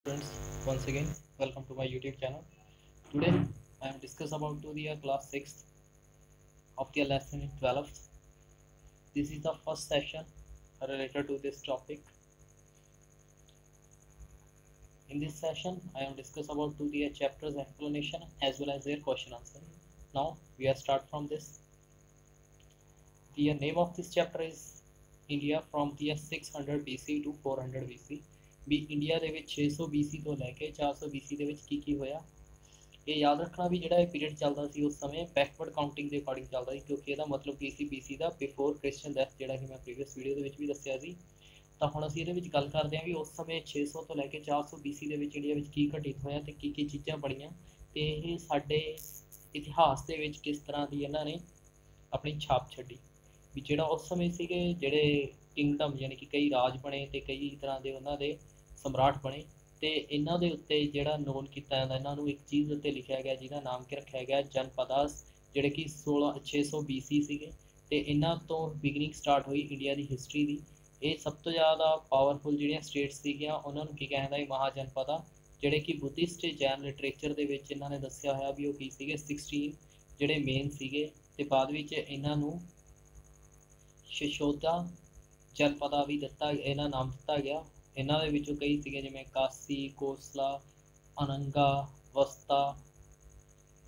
Friends, once again welcome to my YouTube channel. Today I am discuss about to the class 6th of the lesson in 12th. This is the first session related to this topic. In this session I am discuss about to the chapters explanation as well as their question answer. Now we are start from this. The name of this chapter is India from the 600 BC to 400 BC. ਵੀ India ਦੇ ਵਿੱਚ 600 BC ਤੋਂ ਲੈ ਕੇ 400 BC ਦੇ ਵਿੱਚ ਕੀ ਹੋਇਆ। ਇਹ ਯਾਦ ਰੱਖਣਾ ਵੀ ਜਿਹੜਾ ਇਹ ਪੀਰੀਅਡ ਚੱਲਦਾ ਸੀ ਉਸ ਸਮੇਂ ਬੈਕਵਰਡ ਕਾਊਂਟਿੰਗ ਦੇ ਅਕੋਰਡਿੰਗ ਚੱਲਦਾ ਸੀ, ਕਿਉਂਕਿ ਇਹਦਾ ਮਤਲਬ ਕੀ ਸੀ BC ਦਾ ਬਿਫੋਰ ਕ੍ਰਿਸਚੀਅਨ ਡੈਥ, ਜਿਹੜਾ ਕਿ ਮੈਂ ਪ੍ਰੀਵੀਅਸ ਵੀਡੀਓ ਦੇ ਵਿੱਚ ਵੀ ਦੱਸਿਆ ਸੀ। ਤਾਂ ਹੁਣ ਅਸੀਂ ਇਹਦੇ ਵਿੱਚ ਗੱਲ ਕਰਦੇ ਹਾਂ ਵੀ ਉਸ ਸਮੇਂ 600 ਤੋਂ ਲੈ ਕੇ 400 BC ਦੇ ਵਿੱਚ ਇੰਡੀਆ ਵਿੱਚ ਕੀ ਘਟਿਤ ਹੋਇਆ ਤੇ ਕੀ ਚੀਜ਼ਾਂ ਬਣੀਆਂ ਤੇ ਇਹ ਸਾਡੇ ਇਤਿਹਾਸ ਦੇ ਵਿੱਚ ਕਿਸ ਤਰ੍ਹਾਂ ਦੀ ਇਹਨਾਂ ਨੇ ਆਪਣੀ ਛਾਪ ਛੱਡੀ। ਵੀ ਜਿਹੜਾ ਉਸ ਸਮੇਂ ਸੀਗੇ ਜਿਹੜੇ ਕਿੰਗਡਮ ਯਾਨੀ ਕਿ ਕਈ ਰਾਜ ਬਣੇ ਤੇ ਕਈ ਤਰ੍ਹਾਂ ਦੇ ਉਹਨਾਂ ਦੇ ਸਮਰਾਟ ਬਣੇ ਤੇ ਇਹਨਾਂ ਦੇ ਉੱਤੇ ਜਿਹੜਾ ਨੋਨ ਕੀਤਾ ਜਾਂਦਾ, ਇਹਨਾਂ ਨੂੰ ਇੱਕ ਚੀਜ਼ ਉੱਤੇ ਲਿਖਿਆ ਗਿਆ ਜਿਹਦਾ ਨਾਮ ਕਿ ਰੱਖਿਆ ਗਿਆ ਜਨਪਦਾਸ, ਜਿਹੜੇ ਕਿ 600 BC ਸੀਗੇ ਤੇ ਇਹਨਾਂ ਤੋਂ ਬਿਗਨਿੰਗ ਸਟਾਰਟ ਹੋਈ ਇੰਡੀਆ ਦੀ ਹਿਸਟਰੀ ਦੀ। ਇਹ ਸਭ ਤੋਂ ਜ਼ਿਆਦਾ ਪਾਵਰਫੁਲ ਜਿਹੜੀਆਂ ਸਟੇਟਸ ਸੀਗੀਆਂ ਉਹਨਾਂ ਨੂੰ ਕੀ ਕਹਿੰਦਾ ਇਹ ਮਹਾਜਨਪਦਾ, ਜਿਹੜੇ ਕਿ ਬੁੱਧਿਸਟ ਜੈਨ ਲਿਟਰੇਚਰ ਦੇ ਵਿੱਚ ਇਹਨਾਂ ਨੇ ਦੱਸਿਆ ਹੋਇਆ ਵੀ ਉਹ ਕੀ ਸੀਗੇ 16 ਜਿਹੜੇ ਮੇਨ ਸੀਗੇ ਤੇ ਬਾਅਦ ਵਿੱਚ ਇਹਨਾਂ ਨੂੰ ਸ਼ਿਸ਼ੋਦਾ ਜਨਪਦਾ ਵੀ ਦਿੱਤਾ, ਇਹਨਾਂ ਨਾਮ ਦਿੱਤਾ ਗਿਆ। ਇਹਨਾਂ ਦੇ ਵਿੱਚੋਂ ਕਈ ਸੀਗੇ ਜਿਵੇਂ ਕਾਸੀ, ਕੋਸਲਾ, ਅਨੰਗਾ, ਵਸਤਾ,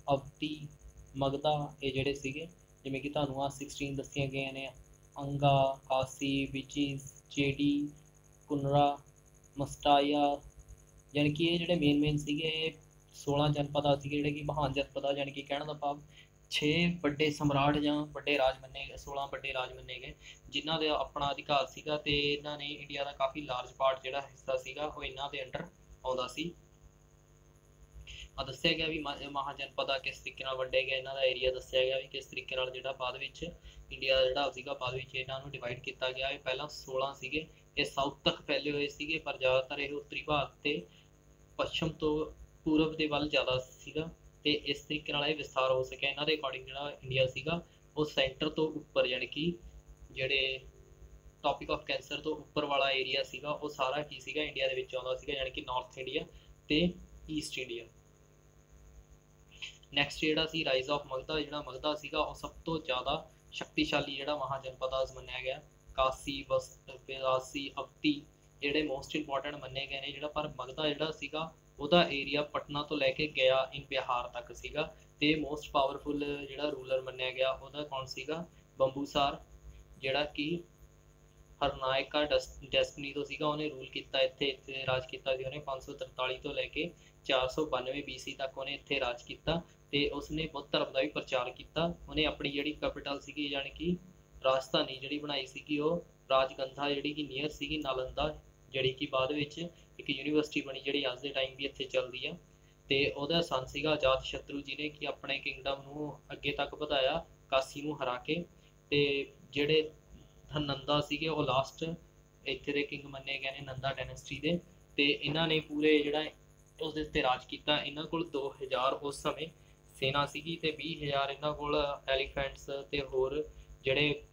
ਅਵਤੀ, ਮਗਧਾ, ਇਹ ਜਿਹੜੇ ਸੀਗੇ ਜਿਵੇਂ ਕਿ ਤੁਹਾਨੂੰ ਆਹ 16 ਦੱਸੀਆਂ ਗਈਆਂ ਨੇ ਅੰਗਾ, ਕਾਸੀ, ਵਿਚਿਸ, ਚੇਡੀ, ਕੁਨਰਾ, ਮਸਟਾਇਆ, ਯਾਨੀ ਕਿ ਇਹ ਜਿਹੜੇ ਮੇਨ ਸੀਗੇ 16 ਜਨਪਦਾਂ ਸੀਗੇ ਜਿਹੜੇ ਕਿ ਮਹਾਨ ਜਨਪਦਾਂ, ਯਾਨੀ ਕਿ ਕਹਿਣ ਦਾ ਭਾਵ 6 ਵੱਡੇ ਸਮਰਾਟ ਜਾਂ ਵੱਡੇ ਰਾਜ ਮੰਨੇ ਗਏ, 16 ਵੱਡੇ ਰਾਜ ਮੰਨੇ ਗਏ ਜਿਨ੍ਹਾਂ ਦਾ ਆਪਣਾ ਅਧਿਕਾਰ ਸੀਗਾ ਤੇ ਇਹਨਾਂ ਨੇ ਇੰਡੀਆ ਦਾ ਕਾਫੀ ਲਾਰਜ ਪਾਰਟ ਜਿਹੜਾ ਹਿੱਸਾ ਸੀਗਾ ਉਹ ਇਹਨਾਂ ਦੇ ਅੰਡਰ ਆਉਂਦਾ ਸੀ। ਦੱਸਿਆ ਗਿਆ ਵੀ ਮਹਾਜਨਪਦਾ ਕਿਸ ਤਰੀਕੇ ਨਾਲ ਵੰਡੇ ਗਏ, ਇਹਨਾਂ ਦਾ ਏਰੀਆ ਦੱਸਿਆ ਗਿਆ ਵੀ ਕਿਸ ਤਰੀਕੇ ਨਾਲ ਜਿਹੜਾ ਬਾਅਦ ਵਿੱਚ ਇੰਡੀਆ ਜਿਹੜਾ ਸੀਗਾ ਬਾਅਦ ਵਿੱਚ ਇਹਨਾਂ ਨੂੰ ਡਿਵਾਈਡ ਕੀਤਾ ਗਿਆ। ਇਹ ਪਹਿਲਾਂ 16 ਸੀਗੇ, ਇਹ ਸਾਊਥ ਤੱਕ ਫੈਲੇ ਹੋਏ ਸੀਗੇ ਪਰ ਜ਼ਿਆਦਾਤਰ ਇਹ ਉੱਤਰੀ ਭਾਰਤ ਤੇ ਪੱਛਮ ਤੋਂ ਪੂਰਬ ਦੇ ਵੱਲ ਜ਼ਿਆਦਾ ਸੀਗਾ ਤੇ ਇਸ ਤਰੀਕੇ ਨਾਲ ਇਹ ਵਿਸਥਾਰ ਹੋ ਸਕਿਆ। ਇਹਨਾਂ ਦੇ ਅਕੋਰਡਿੰਗ ਜਿਹੜਾ ਇੰਡੀਆ ਸੀਗਾ ਉਹ ਸੈਂਟਰ ਤੋਂ ਉੱਪਰ ਯਾਨੀ ਕਿ ਜਿਹੜੇ ਟੌਪਿਕ ਆਫ ਕੈਂਸਰ ਤੋਂ ਉੱਪਰ ਵਾਲਾ ਏਰੀਆ ਸੀਗਾ ਉਹ ਸਾਰਾ ਕੀ ਸੀਗਾ ਇੰਡੀਆ ਦੇ ਵਿੱਚ ਆਉਂਦਾ ਸੀਗਾ, ਯਾਨੀ ਕਿ ਨਾਰਥ ਇੰਡੀਆ ਤੇ ਈਸਟ ਇੰਡੀਆ। ਨੈਕਸਟ ਜਿਹੜਾ ਸੀ ਰਾਈਜ਼ ਆਫ ਮਗਧਾ, ਜਿਹੜਾ ਮਗਧਾ ਸੀਗਾ ਉਹ ਸਭ ਤੋਂ ਜ਼ਿਆਦਾ ਸ਼ਕਤੀਸ਼ਾਲੀ ਜਿਹੜਾ ਮਹਾਜਨਪਦਾਸ ਮੰਨਿਆ ਗਿਆ। ਕਾਸੀ, ਵਾਰਾਣਸੀ, ਅਵਤੀ ਜਿਹੜੇ ਮੋਸਟ ਇੰਪੋਰਟੈਂਟ ਮੰਨੇ ਗਏ ਨੇ। ਜਿਹੜਾ ਪਰ ਮਗਧਾ ਜਿਹੜਾ ਸੀਗਾ ਉਹਦਾ ਏਰੀਆ ਪਟਨਾ ਤੋਂ ਲੈ ਕੇ ਗਿਆ ਇਨ ਬਿਹਾਰ ਤੱਕ ਸੀਗਾ ਤੇ ਮੋਸਟ ਪਾਵਰਫੁਲ ਜਿਹੜਾ ਰੂਲਰ ਮੰਨਿਆ ਗਿਆ ਉਹਦਾ ਕੌਣ ਸੀਗਾ ਬੰਬੂਸਾਰ, ਜਿਹੜਾ ਕਿ ਹਰਨਾਇਕਾ ਡੈਸਟਨੀ ਤੋਂ ਸੀਗਾ, ਉਹਨੇ ਰੂਲ ਕੀਤਾ ਇੱਥੇ ਰਾਜ ਕੀਤਾ ਸੀ ਉਹਨੇ 543 ਤੋਂ ਲੈ ਕੇ 492 BC ਤੱਕ ਉਹਨੇ ਇੱਥੇ ਰਾਜ ਕੀਤਾ ਤੇ ਉਸਨੇ ਬੁੱਧ ਧਰਮ ਦਾ ਵੀ ਪ੍ਰਚਾਰ ਕੀਤਾ। ਉਹਨੇ ਆਪਣੀ ਜਿਹੜੀ ਕੈਪੀਟਲ ਸੀਗੀ ਯਾਨੀ ਕਿ ਰਾਜਧਾਨੀ ਜਿਹੜੀ ਬਣਾਈ ਸੀਗੀ ਉਹ ਰਾਜਗੰਧਾ, ਜਿਹੜੀ ਕਿ ਨੀਅਰ ਸੀਗੀ ਨਾਲੰਦਾ, ਜਿਹੜੀ ਕਿ ਬਾਅਦ ਵਿੱਚ ਇੱਕ ਯੂਨੀਵਰਸਿਟੀ ਬਣੀ ਜਿਹੜੀ ਅੱਜ ਦੇ ਟਾਈਮ ਵੀ ਇੱਥੇ ਚੱਲਦੀ ਆ। ਤੇ ਉਹਦਾ ਸਨ ਸੀਗਾ ਅਜਾਤ ਸ਼ਤਰੂ, ਜਿਹਨੇ ਕਿ ਆਪਣੇ ਕਿੰਗਡਮ ਨੂੰ ਅੱਗੇ ਤੱਕ ਵਧਾਇਆ ਕਾਸੀ ਨੂੰ ਹਰਾ ਕੇ। ਤੇ ਜਿਹੜੇ ਨੰਦਾ ਸੀਗੇ ਉਹ ਲਾਸਟ ਇੱਥੇ ਦੇ ਕਿੰਗ ਮੰਨੇ ਗਏ ਨੇ ਨੰਦਾ ਡਾਇਨੈਸਟੀ ਦੇ ਤੇ ਇਹਨਾਂ ਨੇ ਪੂਰੇ ਜਿਹੜਾ ਉਸਦੇ ਉੱਤੇ ਰਾਜ ਕੀਤਾ। ਇਹਨਾਂ ਕੋਲ 2000 ਉਸ ਸਮੇਂ ਸੈਨਾ ਸੀਗੀ ਤੇ 20,000 ਇਹਨਾਂ ਕੋਲ ਐਲੀਫੈਂਟਸ ਤੇ ਹੋਰ ਜਿਹੜੇ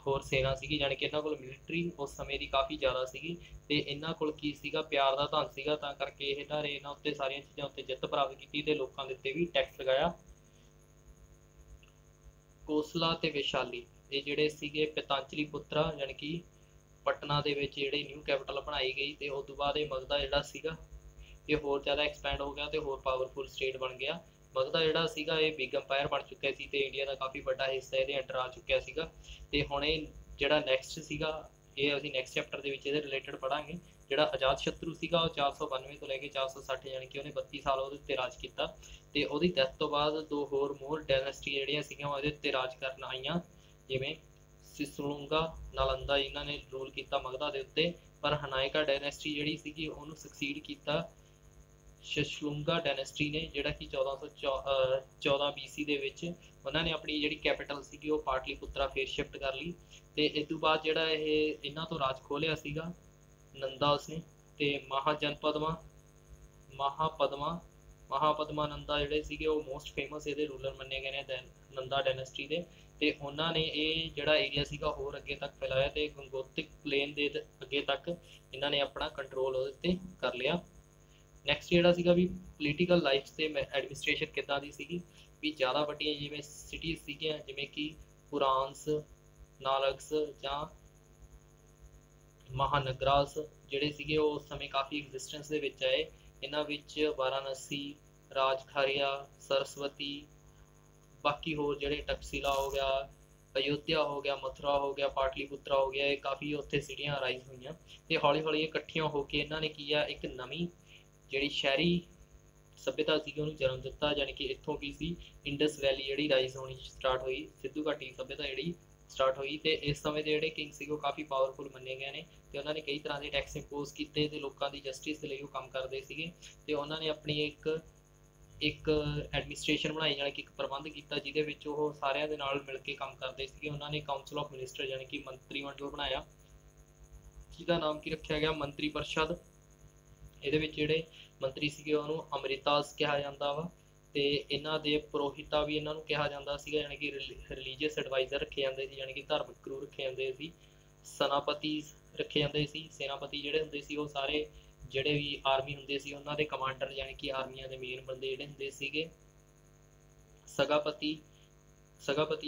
ਹੋਰ ਸੈਨਾ ਸੀਗੀ, ਜਾਣੀ ਕਿ ਇਹਨਾਂ ਕੋਲ ਮਿਲਟਰੀ ਉਸ ਸਮੇਂ ਦੀ ਕਾਫੀ ਜ਼ਿਆਦਾ ਸੀਗੀ ਤੇ ਇਹਨਾਂ ਕੋਲ ਕੀ ਸੀਗਾ ਪਿਆਰ ਦਾ ਧਨ ਸੀਗਾ, ਤਾਂ ਕਰਕੇ ਇਹਨਾਂ ਨੇ ਇਹਨਾਂ ਉੱਤੇ ਸਾਰੀਆਂ ਚੀਜ਼ਾਂ ਉੱਤੇ ਜਿੱਤ ਪ੍ਰਾਪਤ ਕੀਤੀ ਤੇ ਲੋਕਾਂ ਦੇ ਉੱਤੇ ਵੀ ਟੈਕਸ ਲਗਾਇਆ। ਕੋਸਲਾ ਤੇ ਵਿਸ਼ਾਲੀ ਇਹ ਜਿਹੜੇ ਸੀਗੇ ਪਿਤਾਂਜਲੀ ਪੁੱਤਰਾ, ਯਾਨੀ ਕਿ ਪਟਨਾ ਦੇ ਵਿੱਚ ਜਿਹੜੇ ਨਿਊ ਕੈਪੀਟਲ ਬਣਾਈ ਗਈ ਤੇ ਉਸ ਤੋਂ ਬਾਅਦ ਇਹ ਮਗਧਾ ਜਿਹੜਾ ਸੀਗਾ ਇਹ ਹੋਰ ਜ਼ਿਆਦਾ ਐਕਸਪੈਂਡ ਹੋ ਗਿਆ ਤੇ ਹੋਰ ਪਾਵਰਫੁਲ ਸਟੇਟ ਬਣ ਗਿਆ। ਮਗਧਾ ਜਿਹੜਾ ਸੀਗਾ ਇਹ ਬਿਗ ਅੰਪਾਇਰ ਬਣ ਚੁੱਕਿਆ ਸੀ ਤੇ ਇੰਡੀਆ ਦਾ ਕਾਫੀ ਵੱਡਾ ਹਿੱਸਾ ਇਹਦੇ ਅੰਡਰ ਆ ਚੁੱਕਿਆ ਸੀਗਾ। ਤੇ ਹੁਣ ਇਹ ਜਿਹੜਾ ਨੈਕਸਟ ਸੀਗਾ ਇਹ ਅਸੀਂ ਨੈਕਸਟ ਚੈਪਟਰ ਦੇ ਵਿੱਚ ਇਹਦੇ ਰਿਲੇਟਡ ਪੜ੍ਹਾਂਗੇ। ਜਿਹੜਾ ਅਜਾਤ ਸ਼ਤਰੂ ਸੀਗਾ ਉਹ 492 ਤੋਂ ਲੈ ਕੇ 460 ਯਾਨੀ ਕਿ ਉਹਨੇ 32 ਸਾਲ ਉਹਦੇ ਉੱਤੇ ਰਾਜ ਕੀਤਾ ਤੇ ਉਹਦੀ ਡੈਥ ਤੋਂ ਬਾਅਦ ਦੋ ਹੋਰ ਮੋਰ ਡਾਇਨੈਸਟੀ ਜਿਹੜੀਆਂ ਸੀਗੀਆਂ ਉਹਦੇ ਉੱਤੇ ਰਾਜ ਕਰਨ ਆਈਆਂ, ਜਿਵੇਂ ਸਿਸਲੂੰਗਾ, ਨਾਲੰਦਾ, ਇਹਨਾਂ ਨੇ ਰੂਲ ਕੀਤਾ ਮਗਧਾ ਦੇ ਉੱਤੇ। ਪਰ ਹਨਾਇਕਾ ਡਾਇਨੈਸਟੀ ਜਿਹੜੀ ਸੀਗੀ ਉਹਨੂੰ ਸਕਸੀਡ ਕੀਤਾ ਸ਼ਿਸ਼ਲੂੰਗਾ ਡਾਇਨੈਸਟੀ ਨੇ, ਜਿਹੜਾ ਕਿ 1414 BC ਦੇ ਵਿੱਚ ਉਹਨਾਂ ਨੇ ਆਪਣੀ ਜਿਹੜੀ ਕੈਪੀਟਲ ਸੀਗੀ ਉਹ ਪਾਟਲੀਪੁੱਤਰਾ ਫੇਰ ਸ਼ਿਫਟ ਕਰ ਲਈ ਤੇ ਇਸ ਤੋਂ ਬਾਅਦ ਜਿਹੜਾ ਇਹ ਇਹਨਾਂ ਤੋਂ ਰਾਜ ਖੋਲਿਆ ਸੀਗਾ ਨੰਦਾ ਉਸਨੇ ਤੇ ਮਹਾਪਦਮਾ ਨੰਦਾ ਜਿਹੜੇ ਸੀਗੇ ਉਹ ਮੋਸਟ ਫੇਮਸ ਇਹਦੇ ਰੂਲਰ ਮੰਨੇ ਗਏ ਨੇ ਨੰਦਾ ਡਾਇਨੈਸਟੀ ਦੇ ਤੇ ਉਹਨਾਂ ਨੇ ਇਹ ਜਿਹੜਾ ਏਰੀਆ ਸੀਗਾ ਹੋਰ ਅੱਗੇ ਤੱਕ ਫੈਲਾਇਆ ਤੇ ਗੰਗੋਤਿਕ ਪਲੇਨ ਦੇ ਅੱਗੇ ਤੱਕ ਇਹਨਾਂ ਨੇ ਆਪਣਾ ਕੰਟਰੋਲ ਉਹਦੇ 'ਤੇ ਕਰ ਲਿਆ। ਨੈਕਸਟ ਜਿਹੜਾ ਸੀਗਾ ਵੀ ਪੋਲੀਟੀਕਲ ਲਾਈਫ ਤੇ ਐਡਮਿਨਿਸਟ੍ਰੇਸ਼ਨ ਕਿੱਦਾਂ ਦੀ ਸੀਗੀ, ਵੀ ਜ਼ਿਆਦਾ ਵੱਡੀਆਂ ਜਿਵੇਂ ਸਿਟੀਜ਼ ਸੀਗੀਆਂ ਜਿਵੇਂ ਕਿ ਪੁਰਾਂਸ, ਨਾਲਕਸ ਜਾਂ ਮਹਾਨਗਰਾਸ ਜਿਹੜੇ ਸੀਗੇ ਉਹ ਉਸ ਸਮੇਂ ਕਾਫੀ ਐਗਜ਼ਿਸਟੈਂਸ ਦੇ ਵਿੱਚ ਆਏ। ਇਹਨਾਂ ਵਿੱਚ ਵਾਰਾਣਸੀ, ਰਾਜਖਾਰੀਆ, ਸਰਸਵਤੀ, ਬਾਕੀ ਹੋਰ ਜਿਹੜੇ ਟਕਸਿਲਾ ਹੋ ਗਿਆ, ਅਯੋਧਿਆ ਹੋ ਗਿਆ, ਮਥੁਰਾ ਹੋ ਗਿਆ, ਪਾਟਲੀਪੁੱਤਰਾ ਹੋ ਗਿਆ, ਇਹ ਕਾਫੀ ਉੱਥੇ ਸਿਟੀਆਂ ਰਾਈਜ਼ ਹੋਈਆਂ ਤੇ ਹੌਲੀ ਹੌਲੀ ਇਕੱਠੀਆਂ ਹੋ ਕੇ ਇਹਨਾਂ ਨੇ ਕੀ ਆ ਇੱਕ ਨਵੀਂ ਜਿਹੜੀ ਸ਼ਹਿਰੀ ਸਭਿਅਤਾ ਸੀਗੀ ਉਹਨੂੰ ਜਨਮ ਦਿੱਤਾ। ਜਾਣੀ ਕਿ ਇੱਥੋਂ ਕੀ ਸੀ, ਇੰਡਸ ਵੈਲੀ ਜਿਹੜੀ ਰਾਈਜ਼ ਹੋਣੀ ਸਟਾਰਟ ਹੋਈ, ਸਿੱਧੂ ਘਾਟੀ ਸਭਿਅਤਾ ਜਿਹੜੀ ਸਟਾਰਟ ਹੋਈ। ਤੇ ਇਸ ਸਮੇਂ ਦੇ ਜਿਹੜੇ ਕਿੰਗ ਸੀਗੇ ਉਹ ਕਾਫੀ ਪਾਵਰਫੁਲ ਮੰਨੇ ਗਏ ਨੇ ਤੇ ਉਹਨਾਂ ਨੇ ਕਈ ਤਰ੍ਹਾਂ ਦੇ ਟੈਕਸ ਇੰਪੋਜ਼ ਕੀਤੇ ਤੇ ਲੋਕਾਂ ਦੀ ਜਸਟਿਸ ਦੇ ਲਈ ਉਹ ਕੰਮ ਕਰਦੇ ਸੀਗੇ। ਤੇ ਉਹਨਾਂ ਨੇ ਆਪਣੀ ਇੱਕ ਐਡਮਿਨਿਸਟ੍ਰੇਸ਼ਨ ਬਣਾਈ, ਜਾਣੀ ਕਿ ਇੱਕ ਪ੍ਰਬੰਧ ਕੀਤਾ ਜਿਹਦੇ ਵਿੱਚ ਉਹ ਸਾਰਿਆਂ ਦੇ ਨਾਲ ਮਿਲ ਕੇ ਕੰਮ ਕਰਦੇ ਸੀਗੇ। ਉਹਨਾਂ ਨੇ ਕਾਊਂਸਲ ਆਫ ਮਿਨਿਸਟਰ ਜਾਣੀ ਕਿ ਮੰਤਰੀ ਮੰਡਲ ਬਣਾਇਆ ਜਿਹਦਾ ਨਾਮ ਕੀ ਰੱਖਿਆ ਗਿਆ, ਮੰਤਰੀ ਪਰਿਸ਼ਦ। ਇਹਦੇ ਵਿੱਚ ਜਿਹੜੇ ਮੰਤਰੀ ਸੀਗੇ ਉਹਨੂੰ ਅੰਮ੍ਰਿਤਾਸ ਕਿਹਾ ਜਾਂਦਾ ਵਾ ਤੇ ਇਹਨਾਂ ਦੇ ਪੁਰੋਹਿਤਾ ਵੀ ਇਹਨਾਂ ਨੂੰ ਕਿਹਾ ਜਾਂਦਾ ਸੀਗਾ, ਜਾਣੀ ਕਿ ਰਿਲੀਜੀਅਸ ਐਡਵਾਈਜ਼ਰ ਰੱਖੇ ਜਾਂਦੇ ਸੀ, ਜਾਣੀ ਕਿ ਧਾਰਮਿਕ ਗੁਰੂ ਰੱਖੇ ਜਾਂਦੇ ਸੀ। ਸੈਨਾਪਤੀ ਰੱਖੇ ਜਾਂਦੇ ਸੀ। ਸੈਨਾਪਤੀ ਜਿਹੜੇ ਹੁੰਦੇ ਸੀ ਉਹ ਸਾਰੇ ਜਿਹੜੇ ਵੀ ਆਰਮੀ ਹੁੰਦੇ ਸੀ ਉਹਨਾਂ ਦੇ ਕਮਾਂਡਰ, ਜਾਣੀ ਕਿ ਆਰਮੀਆਂ ਦੇ ਮੇਨ ਬੰਦੇ ਜਿਹੜੇ ਹੁੰਦੇ ਸੀਗੇ। ਸਗਾਪਤੀ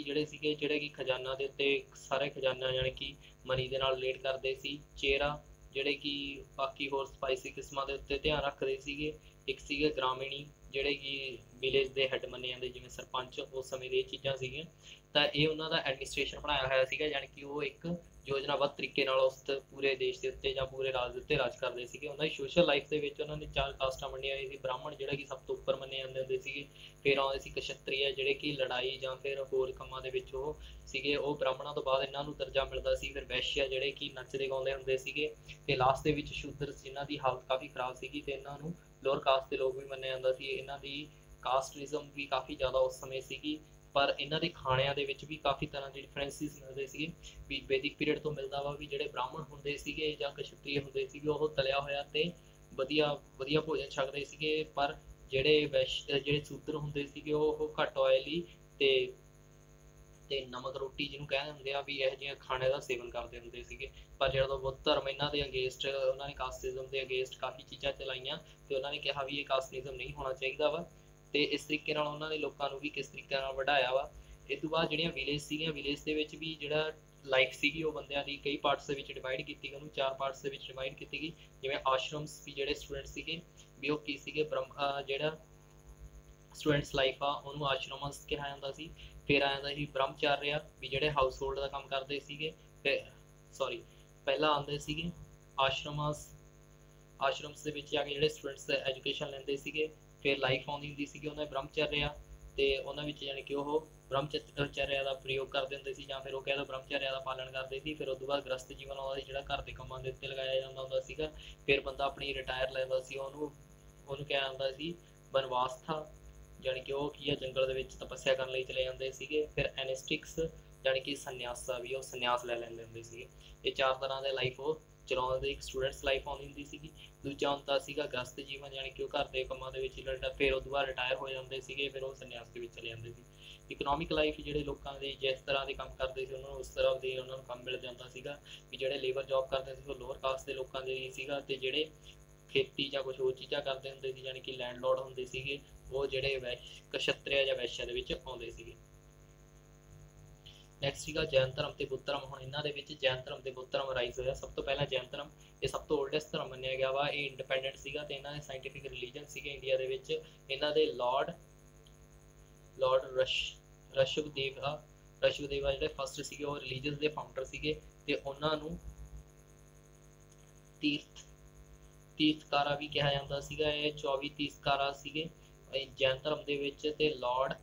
ਜਿਹੜੇ ਸੀਗੇ ਜਿਹੜੇ ਕਿ ਖਜ਼ਾਨਾ ਦੇ ਉੱਤੇ ਸਾਰੇ ਖਜ਼ਾਨਾ ਜਾਣੀ ਕਿ ਮਨੀ ਦੇ ਨਾਲ ਰਿਲੇਟ ਕਰਦੇ ਸੀ। ਚੇਰਾ ਜਿਹੜੇ ਕਿ ਬਾਕੀ ਹੋਰ ਸਪਾਈਸੀ ਕਿਸਮਾਂ ਦੇ ਉੱਤੇ ਧਿਆਨ ਰੱਖਦੇ ਸੀਗੇ। ਇੱਕ ਸੀਗੇ ਗ੍ਰਾਮੀਣੀ ਜਿਹੜੇ ਕਿ ਵਿਲੇਜ ਦੇ ਹੈੱਡ ਮੰਨੇ ਜਾਂਦੇ ਜਿਵੇਂ ਸਰਪੰਚ, ਉਸ ਸਮੇਂ ਦੀਆਂ ਚੀਜ਼ਾਂ ਸੀਗੀਆਂ। ਤਾਂ ਇਹ ਉਹਨਾਂ ਦਾ ਐਡਮਿਨਿਸਟ੍ਰੇਸ਼ਨ ਬਣਾਇਆ ਹੋਇਆ ਸੀਗਾ, ਜਾਣੀ ਕਿ ਉਹ ਇੱਕ ਯੋਜਨਾਬੱਧ ਤਰੀਕੇ ਨਾਲ ਉਸ ਪੂਰੇ ਦੇਸ਼ ਦੇ ਉੱਤੇ ਜਾਂ ਪੂਰੇ ਰਾਜ ਦੇ ਉੱਤੇ ਰਾਜ ਕਰਦੇ ਸੀਗੇ। ਉਹਨਾਂ ਦੀ ਸੋਸ਼ਲ ਲਾਈਫ ਦੇ ਵਿੱਚ ਉਹਨਾਂ ਨੇ 4 ਕਾਸਟਾਂ ਵੰਡੀਆਂ ਹੋਈਆਂ ਸੀ। ਬ੍ਰਾਹਮਣ ਜਿਹੜਾ ਕਿ ਸਭ ਤੋਂ ਉੱਪਰ ਮੰਨੇ ਜਾਂਦੇ ਹੁੰਦੇ ਸੀਗੇ। ਫਿਰ ਆਉਂਦੇ ਸੀ ਕਸ਼ਤਰੀਆ ਜਿਹੜੇ ਕਿ ਲੜਾਈ ਜਾਂ ਫਿਰ ਹੋਰ ਕੰਮਾਂ ਦੇ ਵਿੱਚ ਉਹ ਸੀਗੇ, ਉਹ ਬ੍ਰਾਹਮਣਾਂ ਤੋਂ ਬਾਅਦ ਇਹਨਾਂ ਨੂੰ ਦਰਜਾ ਮਿਲਦਾ ਸੀ। ਫਿਰ ਵੈਸ਼ਿਆ ਜਿਹੜੇ ਕਿ ਨੱਚਦੇ ਗਾਉਂਦੇ ਹੁੰਦੇ ਸੀਗੇ। ਤੇ ਲਾਸਟ ਦੇ ਵਿੱਚ ਸ਼ੂਦਰ ਜਿਨ੍ਹਾਂ ਦੀ ਹਾਲਤ ਕਾਫੀ ਖਰਾਬ ਸੀਗੀ ਤੇ ਇਹਨਾਂ ਨੂੰ ਲੋਅਰ ਕਾਸਟ ਦੇ ਲੋਕ ਵੀ ਮੰਨਿਆ ਜਾਂਦਾ ਸੀ। ਇਹਨਾਂ ਦੀ ਕਾਸਟਿਜ਼ਮ ਵੀ ਕਾਫੀ ਜ਼ਿਆਦਾ ਉਸ ਸਮੇਂ ਸੀਗੀ, ਪਰ ਇਹਨਾਂ ਦੇ ਖਾਣਿਆਂ ਦੇ ਵਿੱਚ ਵੀ ਕਾਫੀ ਤਰ੍ਹਾਂ ਦੇ ਡਿਫਰੈਂਸਿਸ ਮਿਲਦੇ ਸੀਗੇ। ਵੀ ਵੈਦਿਕ ਪੀਰੀਅਡ ਤੋਂ ਮਿਲਦਾ ਵਾ ਵੀ ਜਿਹੜੇ ਬ੍ਰਾਹਮਣ ਹੁੰਦੇ ਸੀਗੇ ਜਾਂ ਕਸ਼ਤਰੀ ਹੁੰਦੇ ਸੀਗੇ ਉਹ ਤਲਿਆ ਹੋਇਆ ਤੇ ਵਧੀਆ ਭੋਜਨ ਛਕਦੇ ਸੀਗੇ, ਪਰ ਜਿਹੜੇ ਸ਼ੂਦਰ ਹੁੰਦੇ ਸੀਗੇ ਉਹ ਘੱਟ ਆਇਲੀ ਤੇ ਨਮਕ ਰੋਟੀ ਜਿਹਨੂੰ ਕਹਿੰਦੇ ਹੁੰਦੇ ਆ ਵੀ ਇਹੋ ਜਿਹੇ ਖਾਣੇ ਦਾ ਸੇਵਨ ਕਰਦੇ ਹੁੰਦੇ ਸੀਗੇ। ਪਰ ਜਦੋਂ ਬੁੱਧ ਧਰਮ ਇਹਨਾਂ ਦੇ ਅਗੇਂਸਟ, ਉਹਨਾਂ ਨੇ ਕਾਸਟਿਜ਼ਮ ਦੇ ਅਗੇਂਸਟ ਕਾਫੀ ਚੀਜ਼ਾਂ ਚਲਾਈਆਂ ਤੇ ਉਹਨਾਂ ਨੇ ਕਿਹਾ ਵੀ ਇਹ ਕਾਸਟਿਜ਼ਮ ਨਹੀਂ ਹੋਣਾ ਚਾਹੀਦਾ ਵਾ। ਤੇ ਇਸ ਤਰੀਕੇ ਨਾਲ ਉਹਨਾਂ ਨੇ ਲੋਕਾਂ ਨੂੰ ਵੀ ਕਿਸ ਤਰੀਕੇ ਨਾਲ ਵਧਾਇਆ ਵਾ। ਇਸ ਤੋਂ ਬਾਅਦ ਜਿਹੜੀਆਂ ਵਿਲੇਜ ਸੀਗੀਆਂ, ਵਿਲੇਜ ਦੇ ਵਿੱਚ ਵੀ ਜਿਹੜਾ ਲਾਈਫ ਸੀਗੀ ਉਹ ਬੰਦਿਆਂ ਦੀ ਕਈ ਪਾਰਟਸ ਦੇ ਵਿੱਚ ਡਿਵਾਈਡ ਕੀਤੀ ਗਈ, ਉਹਨੂੰ 4 ਪਾਰਟਸ ਦੇ ਵਿੱਚ ਡਿਵਾਈਡ ਕੀਤੀ ਗਈ। ਜਿਵੇਂ ਆਸ਼ਰਮਸ ਵੀ ਜਿਹੜੇ ਸਟੂਡੈਂਟ ਸੀਗੇ ਵੀ ਉਹ ਕੀ ਸੀਗੇ, ਜਿਹੜਾ ਸਟੂਡੈਂਟਸ ਲਾਈਫ ਆ ਉਹਨੂੰ ਆਸ਼ਰਮਸ ਕਿਹਾ ਜਾਂਦਾ ਸੀ। ਫਿਰ ਆ ਜਾਂਦਾ ਸੀ ਬ੍ਰਹਮਚਾਰਿਆ ਵੀ ਜਿਹੜੇ ਹਾਊਸ ਹੋਲਡ ਦਾ ਕੰਮ ਕਰਦੇ ਸੀਗੇ। ਪਹਿਲਾਂ ਆਉਂਦੇ ਸੀਗੇ ਆਸ਼ਰਮਸ ਦੇ ਵਿੱਚ ਆ ਕੇ ਜਿਹੜੇ ਸਟੂਡੈਂਟਸ ਐਜੂਕੇਸ਼ਨ ਲੈਂਦੇ ਸੀਗੇ। ਫਿਰ ਲਾਈਫ ਆਉਂਦੀ ਹੁੰਦੀ ਸੀਗੀ ਉਹਨਾਂ ਦੇ ਬ੍ਰਹਮਚਾਰਿਆ ਤੇ ਉਹਨਾਂ ਵਿੱਚ ਜਾਣੀ ਕਿ ਉਹ ਬ੍ਰਹਮਚਾਰਿਆ ਦਾ ਪ੍ਰਯੋਗ ਕਰਦੇ ਹੁੰਦੇ ਸੀ ਜਾਂ ਫਿਰ ਉਹ ਕਹਿ ਲਓ ਬ੍ਰਹਮਚਾਰਿਆ ਦਾ ਪਾਲਣ ਕਰਦੇ ਸੀ। ਫਿਰ ਉਸ ਤੋਂ ਬਾਅਦ ਗ੍ਰਸਤ ਜੀਵਨ ਆਉਂਦਾ ਸੀ ਜਿਹੜਾ ਘਰ ਦੇ ਕੰਮਾਂ ਦੇ ਉੱਤੇ ਲਗਾਇਆ ਜਾਂਦਾ ਹੁੰਦਾ ਸੀਗਾ। ਫਿਰ ਬੰਦਾ ਆਪਣੀ ਰਿਟਾਇਰ ਲੈਂਦਾ ਸੀ, ਉਹਨੂੰ ਕਿਹਾ ਜਾਂਦਾ ਸੀ ਬਨਵਾਸਥਾ, ਜਾਣੀ ਕਿ ਉਹ ਕੀ ਆ ਜੰਗਲ ਦੇ ਵਿੱਚ ਤਪੱਸਿਆ ਕਰਨ ਲਈ ਚਲੇ ਜਾਂਦੇ ਸੀਗੇ। ਫਿਰ ਐਨਿਸਟਿਕਸ ਜਾਣੀ ਕਿ ਸੰਨਿਆਸਾ ਵੀ ਉਹ ਸੰਨਿਆਸ ਲੈ ਲੈਂਦੇ ਹੁੰਦੇ ਸੀਗੇ। ਇਹ 4 ਤਰ੍ਹਾਂ ਦੇ ਲਾਈਫ ਉਹ ਚਲਾਉਂਦੇ। ਇੱਕ ਸਟੂਡੈਂਟਸ ਲਾਈਫ ਆਉਂਦੀ ਹੁੰਦੀ ਸੀਗੀ। ਦੂਜਾ ਹੁੰਦਾ ਸੀਗਾ ਗ੍ਰਸਤ ਜੀਵਨ, ਜਾਣੀ ਕਿ ਉਹ ਘਰ ਦੇ ਕੰਮਾਂ ਦੇ ਵਿੱਚ ਫਿਰ ਉਹ ਤੋਂ ਬਾਅਦ ਰਿਟਾਇਰ ਹੋ ਜਾਂਦੇ ਸੀਗੇ, ਫਿਰ ਉਹ ਸੰਨਿਆਸ ਦੇ ਵਿੱਚ ਚਲੇ ਜਾਂਦੇ ਸੀ। ਇਕਨੋਮਿਕ ਲਾਈਫ ਜਿਹੜੇ ਲੋਕਾਂ ਦੇ ਜਿਸ ਤਰ੍ਹਾਂ ਦੇ ਕੰਮ ਕਰਦੇ ਸੀ ਉਹਨਾਂ ਨੂੰ ਉਸ ਤਰ੍ਹਾਂ ਦੇ ਉਹਨਾਂ ਨੂੰ ਕੰਮ ਮਿਲ ਜਾਂਦਾ ਸੀਗਾ। ਵੀ ਜਿਹੜੇ ਲੇਬਰ ਜੌਬ ਕਰਦੇ ਸੀ ਉਹ ਲੋਅਰ ਕਾਸਟ ਦੇ ਲੋਕਾਂ ਦੇ ਲਈ ਸੀਗਾ ਤੇ ਜਿਹੜੇ ਖੇਤੀ ਜਾਂ ਕੁਛ ਹੋਰ ਚੀਜ਼ਾਂ ਕਰਦੇ ਹੁੰਦੇ ਸੀ ਜਾਣੀ ਕਿ ਲੈਂਡਲੋਰਡ ਹੁੰਦੇ ਸੀਗੇ ਉਹ ਜਿਹੜੇ ਕਸ਼ਤਰੀਆ ਜਾਂ ਵੈਸ਼ਿਆ ਦੇ ਵਿੱਚ ਆਉਂਦੇ ਸੀਗੇ। ਨੈਕਸਟ ਸੀਗਾ ਜੈਨ ਧਰਮ ਤੇ ਬੁੱਧ ਧਰਮ। ਹੁਣ ਇਹਨਾਂ ਦੇ ਵਿੱਚ ਜੈਨ ਧਰਮ ਤੇ ਬੁੱਧ ਧਰਮ ਰਾਈਜ਼ ਹੋਇਆ। ਸਭ ਤੋਂ ਪਹਿਲਾਂ ਜੈਨ ਧਰਮ, ਇਹ ਸਭ ਤੋਂ ਓਲਡੈਸਟ ਧਰਮ ਮੰਨਿਆ ਗਿਆ ਵਾ। ਇਹ ਇੰਡੀਪੈਂਡੈਂਟ ਸੀਗਾ ਤੇ ਇਹਨਾਂ ਦੇ ਸਾਇੰਟੀਫਿਕ ਰਿਲੀਜਨ ਸੀਗੇ ਇੰਡੀਆ ਦੇ ਵਿੱਚ। ਇਹਨਾਂ ਦੇ ਲਾਰਡ ਰਸ਼ਵਦੇਵਾ ਜਿਹੜੇ ਫਸਟ ਸੀਗੇ ਉਹ ਰਿਲੀਜੀਅਸ ਦੇ ਫਾਊਂਡਰ ਸੀਗੇ ਤੇ ਉਹਨਾਂ ਨੂੰ ਤੀਰਥਕਾਰਾ ਵੀ ਕਿਹਾ ਜਾਂਦਾ ਸੀਗਾ। ਇਹ 24 ਤੀਰਥਕਾਰਾ ਸੀਗੇ ਜੈਨ ਧਰਮ ਦੇ ਵਿੱਚ। ਤੇ ਲਾਰਡ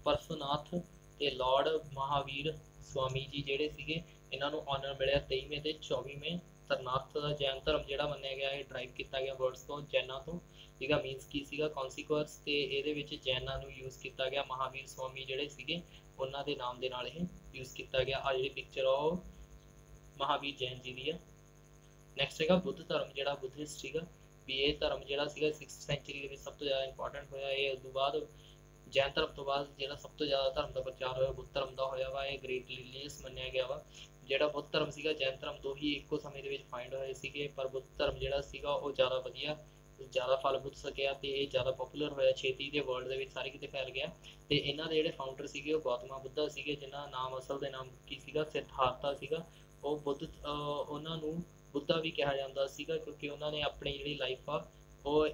ਪਰਸੋਨਾਥ ਤੇ ਲਾਰਡ ਮਹਾਵੀਰ ਸਵਾਮੀ ਜੀ ਜਿਹੜੇ ਸੀਗੇ ਇਹਨਾਂ ਨੂੰ ਆਨਰ ਮਿਲਿਆ 23ਵੇਂ ਤੇ 24ਵੇਂ। ਸਰਨਾਥ ਦਾ ਜੈਨ ਧਰਮ ਜਿਹੜਾ ਮੰਨਿਆ ਗਿਆ ਇਹ ਡਰਾਈਵ ਕੀਤਾ ਗਿਆ ਵਰਡਸ ਤੋਂ, ਜੈਨਾਂ ਤੋਂ। ਇਹਦਾ ਮੀਨਸ ਕੀ ਸੀਗਾ, ਕੌਨਸੀਕੁਐਂਸ, ਤੇ ਇਹਦੇ ਵਿੱਚ ਜੈਨਾਂ ਨੂੰ ਯੂਜ਼ ਕੀਤਾ ਗਿਆ। ਮਹਾਵੀਰ ਸਵਾਮੀ ਜਿਹੜੇ ਸੀਗੇ ਉਹਨਾਂ ਦੇ ਨਾਮ ਦੇ ਨਾਲ ਇਹ ਯੂਜ਼ ਕੀਤਾ ਗਿਆ। ਆ ਜਿਹੜੀ ਪਿਕਚਰ ਆ ਉਹ ਮਹਾਵੀਰ ਜੈਨ ਜੀ ਦੀ ਆ। ਨੈਕਸਟ ਹੈਗਾ ਬੁੱਧ ਧਰਮ ਜਿਹੜਾ ਬੁੱਧਿਸਟ ਸੀਗਾ। ਵੀ ਇਹ ਧਰਮ ਜਿਹੜਾ ਸੀਗਾ 6th ਸੈਂਚੁਰੀ ਦੇ ਵਿੱਚ ਸਭ ਤੋਂ ਜ਼ਿਆਦਾ ਇੰਪੋਰਟੈਂਟ ਹੋਇਆ। ਇਹ ਉਸ ਤੋਂ ਬਾਅਦ ਜੈਨ ਧਰਮ ਤੋਂ ਬਾਅਦ ਜਿਹੜਾ ਸਭ ਤੋਂ ਜ਼ਿਆਦਾ ਧਰਮ ਦਾ ਪ੍ਰਚਾਰ ਹੋਇਆ ਬੁੱਧ ਧਰਮ ਦਾ ਹੋਇਆ ਵਾ। ਇਹ ਗ੍ਰੇਟ ਰਿਲੀਜੀਅਸ ਮੰਨਿਆ ਗਿਆ ਵਾ। ਜਿਹੜਾ ਬੁੱਧ ਧਰਮ ਸੀਗਾ ਜੈਨ ਧਰਮ ਦੋ ਹੀ ਇੱਕੋ ਸਮੇਂ ਦੇ ਵਿੱਚ ਫਾਈਂਡ ਹੋਏ ਸੀਗੇ, ਪਰ ਬੁੱਧ ਧਰਮ ਜਿਹੜਾ ਸੀਗਾ ਉਹ ਜ਼ਿਆਦਾ ਵਧੀਆ, ਜ਼ਿਆਦਾ ਫਲ ਫੁੱਟ ਸਕਿਆ ਤੇ ਇਹ ਜ਼ਿਆਦਾ ਪਪੂਲਰ ਹੋਇਆ ਛੇਤੀ ਦੇ ਵਰਲਡ ਦੇ ਵਿੱਚ ਸਾਰੇ ਕਿਤੇ ਫੈਲ ਗਿਆ। ਤੇ ਇਹਨਾਂ ਦੇ ਜਿਹੜੇ ਫਾਊਂਡਰ ਸੀਗੇ ਉਹ ਗੌਤਮਾ ਬੁੱਧਾ ਸੀਗੇ, ਜਿਨ੍ਹਾਂ ਦਾ ਨਾਮ ਅਸਲ ਦੇ ਨਾਮ ਕੀ ਸੀਗਾ, ਸਿਧਾਰਥਾ ਸੀਗਾ। ਉਹ ਉਹਨਾਂ ਨੂੰ ਬੁੱਧਾ ਵੀ ਕਿਹਾ ਜਾਂਦਾ ਸੀਗਾ ਕਿਉਂਕਿ ਉਹਨਾਂ ਨੇ ਆਪਣੀ ਜਿਹੜੀ ਲਾਈਫ ਆ ਉਹ